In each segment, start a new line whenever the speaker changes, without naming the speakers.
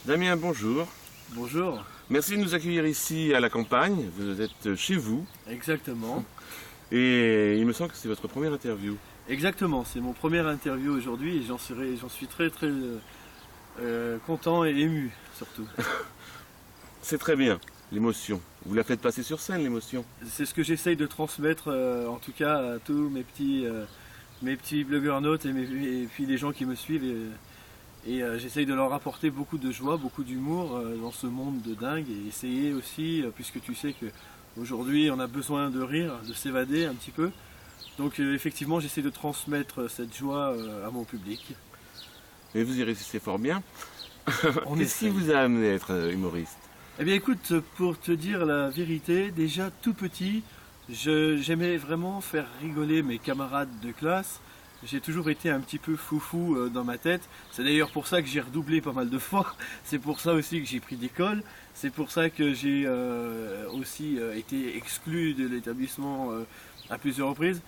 Damien, bonjour.
Bonjour.
Merci de nous accueillir ici à la campagne. Vous êtes chez vous.
Exactement.
Et il me semble que c'est votre première interview.
Exactement, c'est mon première interview aujourd'hui et j'en suis très content et ému surtout.
C'est très bien, l'émotion. Vous la faites passer sur scène, l'émotion.
C'est ce que j'essaye de transmettre en tout cas à tous mes petits blogueurs notes et puis les gens qui me suivent. Et j'essaye de leur apporter beaucoup de joie, beaucoup d'humour dans ce monde de dingue et essayer aussi, puisque tu sais qu'aujourd'hui on a besoin de rire, de s'évader un petit peu. Donc effectivement j'essaie de transmettre cette joie à mon public.
Et vous y réussissez fort bien. Qu'est-ce qui
Essaye.
vous a amené à être humoriste?
Eh bien écoute, pour te dire la vérité, déjà tout petit, j'aimais vraiment faire rigoler mes camarades de classe. J'ai toujours été un petit peu foufou dans ma tête. C'est d'ailleurs pour ça que j'ai redoublé pas mal de fois. C'est pour ça aussi que j'ai pris d'école. C'est pour ça que j'ai aussi été exclu de l'établissement à plusieurs reprises.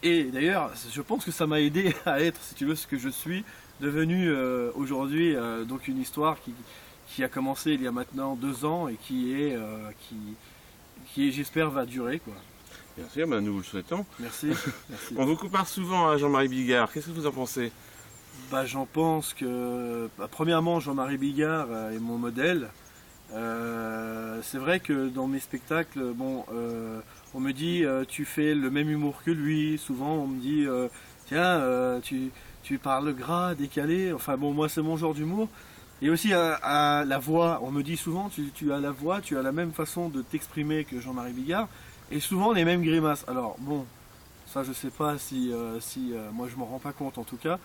Et d'ailleurs, je pense que ça m'a aidé à être, si tu veux, ce que je suis devenu aujourd'hui. Donc une histoire qui a commencé il y a maintenant 2 ans et qui j'espère, va durer, quoi.
Bien sûr, nous vous le souhaitons.
Merci. Merci.
On vous compare souvent à Jean-Marie Bigard. Qu'est-ce que vous en pensez?
J'en pense que, premièrement, Jean-Marie Bigard est mon modèle. C'est vrai que dans mes spectacles, on me dit tu fais le même humour que lui. Souvent, on me dit tiens, tu parles gras, décalé. Enfin bon, moi, c'est mon genre d'humour. Et aussi à la voix, on me dit souvent tu as la voix, tu as la même façon de t'exprimer que Jean-Marie Bigard. Et souvent les mêmes grimaces. Alors bon, ça je sais pas si moi je m'en rends pas compte en tout cas.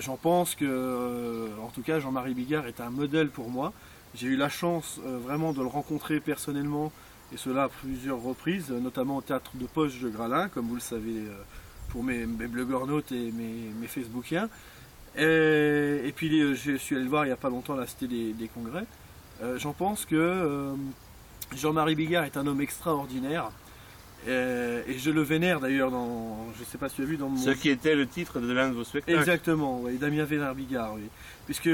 J'en pense que en tout cas Jean-Marie Bigard est un modèle pour moi. J'ai eu la chance vraiment de le rencontrer personnellement et cela à plusieurs reprises, notamment au théâtre de Poche de Gralin, comme vous le savez pour mes blogueurs notes et mes Facebookiens. Et puis je suis allé le voir il n'y a pas longtemps à la Cité des Congrès. J'en pense que Jean-Marie Bigard est un homme extraordinaire et je le vénère d'ailleurs dans, je ne sais pas si tu as vu dans mon...
Ce qui était le titre de l'un de vos spectacles.
Exactement, oui, Damien Vénère Bigard, oui. Puisque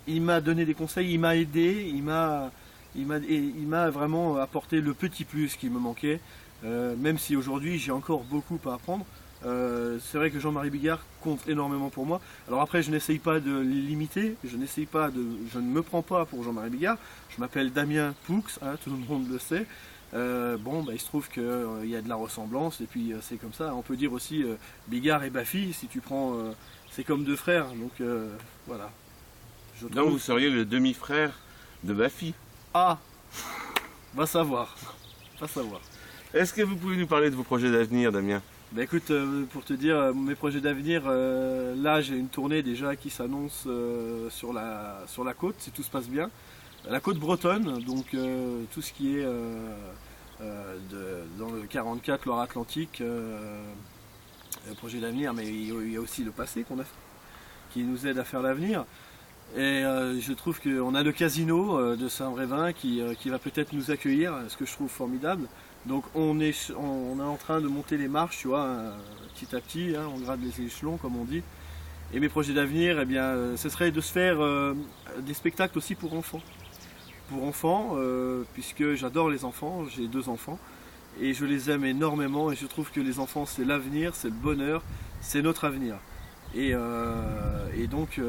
il m'a donné des conseils, il m'a aidé, il m'a vraiment apporté le petit plus qui me manquait, même si aujourd'hui j'ai encore beaucoup à apprendre. C'est vrai que Jean-Marie Bigard compte énormément pour moi. Alors après, je n'essaye pas de l'imiter, je ne me prends pas pour Jean-Marie Bigard. Je m'appelle Damien Poux, hein, tout le monde le sait. Il se trouve qu'il y a de la ressemblance et puis c'est comme ça. On peut dire aussi Bigard et Baffy, si tu prends, c'est comme 2 frères. Donc voilà.
Donc vous seriez le demi-frère de Baffy.
Ah, va savoir, va savoir.
Est-ce que vous pouvez nous parler de vos projets d'avenir, Damien?
Écoute, pour te dire mes projets d'avenir, là j'ai une tournée déjà qui s'annonce sur la côte, si tout se passe bien. La côte bretonne, donc tout ce qui est dans le 44 Loire-Atlantique, projet d'avenir, mais il y a aussi le passé qu'on a fait, qui nous aide à faire l'avenir. Et je trouve qu'on a le casino de Saint-Brévin qui va peut-être nous accueillir, ce que je trouve formidable. Donc on est en train de monter les marches, tu vois, petit à petit, hein, on grade les échelons comme on dit. Et mes projets d'avenir, eh bien, ce serait de se faire des spectacles aussi pour enfants. Pour enfants, puisque j'adore les enfants, j'ai 2 enfants, et je les aime énormément, et je trouve que les enfants c'est l'avenir, c'est le bonheur, c'est notre avenir. Et donc,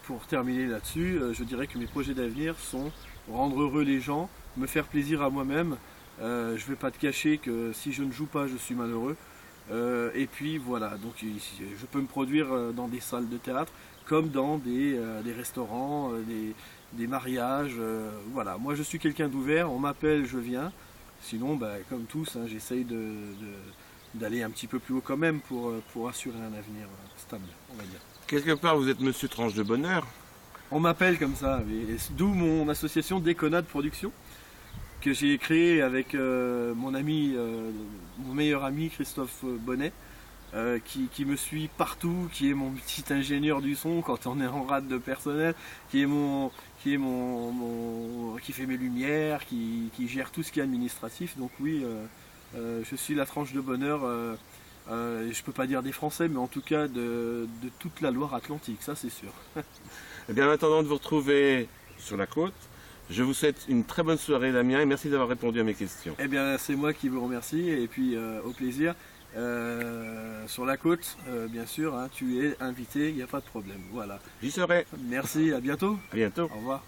pour terminer là-dessus, je dirais que mes projets d'avenir sont rendre heureux les gens, me faire plaisir à moi-même. Je ne vais pas te cacher que si je ne joue pas, je suis malheureux. Et puis voilà, donc je peux me produire dans des salles de théâtre, comme dans des restaurants, des mariages. Voilà, moi je suis quelqu'un d'ouvert, on m'appelle, je viens. Sinon, comme tous, hein, j'essaye d'aller un petit peu plus haut quand même pour assurer un avenir stable, on va dire.
Quelque part, vous êtes Monsieur Tranche de Bonheur.
On m'appelle comme ça, d'où mon association Déconnade Production, que j'ai créée avec mon meilleur ami Christophe Bonnet, qui me suit partout, qui est mon petit ingénieur du son quand on est en rate de personnel, qui fait mes lumières, qui gère tout ce qui est administratif. Donc oui, je suis la tranche de bonheur, je peux pas dire des Français, mais en tout cas de toute la Loire-Atlantique, ça c'est sûr.
Eh bien, en attendant de vous retrouver sur la côte, je vous souhaite une très bonne soirée, Damien, et merci d'avoir répondu à mes questions.
Eh bien, c'est moi qui vous remercie, et puis au plaisir. Sur la côte, bien sûr, hein, tu es invité, il n'y a pas de problème. Voilà.
J'y serai.
Merci, à bientôt.
À bientôt.
Au revoir.